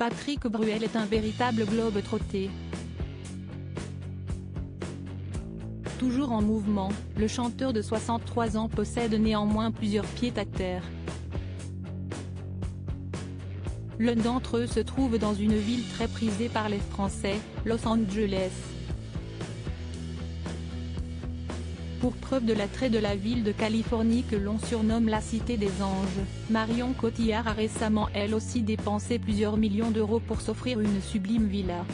Patrick Bruel est un véritable globe-trotteur. Toujours en mouvement, le chanteur de 63 ans possède néanmoins plusieurs pieds-à-terre. L'un d'entre eux se trouve dans une ville très prisée par les Français, Los Angeles. Pour preuve de l'attrait de la ville de Californie que l'on surnomme la Cité des Anges, Marion Cotillard a récemment elle aussi dépensé plusieurs millions d'euros pour s'offrir une sublime villa.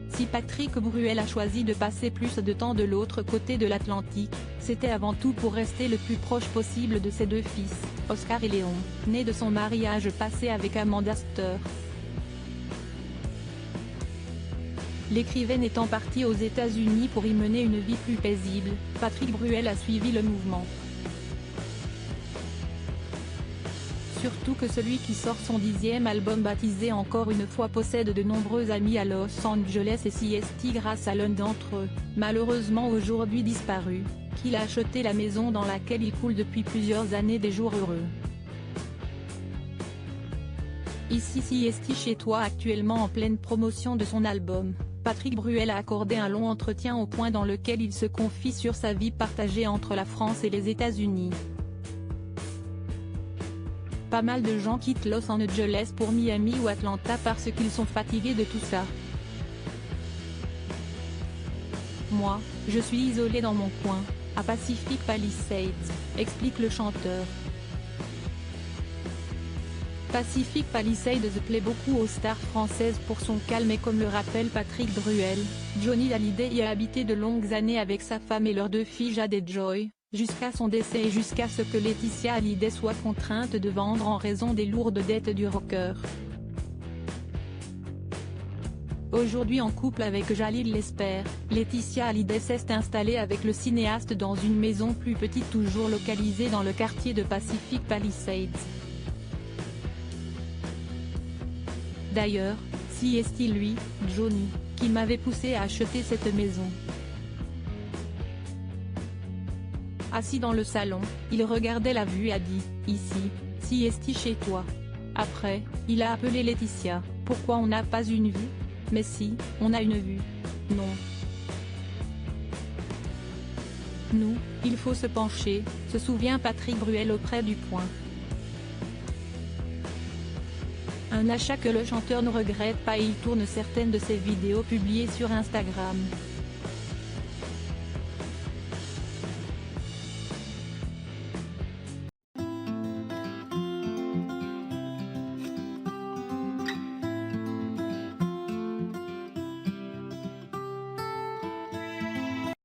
Si Patrick Bruel a choisi de passer plus de temps de l'autre côté de l'Atlantique, c'était avant tout pour rester le plus proche possible de ses deux fils, Oscar et Léon, nés de son mariage passé avec Amanda Steur. L'écrivaine étant partie aux États-Unis pour y mener une vie plus paisible, Patrick Bruel a suivi le mouvement. Surtout que celui qui sort son 10e album baptisé Encore une fois possède de nombreux amis à Los Angeles et s'y estie grâce à l'un d'entre eux, malheureusement aujourd'hui disparu, qu'il a acheté la maison dans laquelle il coule depuis plusieurs années des jours heureux. Ici Siesti chez toi actuellement en pleine promotion de son album, Patrick Bruel a accordé un long entretien au Point dans lequel il se confie sur sa vie partagée entre la France et les États-Unis. Pas mal de gens quittent Los Angeles pour Miami ou Atlanta parce qu'ils sont fatigués de tout ça. Moi, je suis isolé dans mon coin, à Pacific Palisades, explique le chanteur. Pacific Palisades plaît beaucoup aux stars françaises pour son calme et comme le rappelle Patrick Bruel, Johnny Hallyday y a habité de longues années avec sa femme et leurs deux filles Jade et Joy, jusqu'à son décès et jusqu'à ce que Laetitia Hallyday soit contrainte de vendre en raison des lourdes dettes du rocker. Aujourd'hui en couple avec Jalil Lesper, Laetitia Hallyday s'est installée avec le cinéaste dans une maison plus petite toujours localisée dans le quartier de Pacific Palisades. D'ailleurs, Siesti lui, Johnny, qui m'avait poussé à acheter cette maison. Assis dans le salon, il regardait la vue et a dit, ici, Siesti chez toi. Après, il a appelé Laetitia, pourquoi on n'a pas une vue? Mais si, on a une vue. Non. Nous, il faut se pencher, se souvient Patrick Bruel auprès du Point. Un achat que le chanteur ne regrette pas et il tourne certaines de ses vidéos publiées sur Instagram.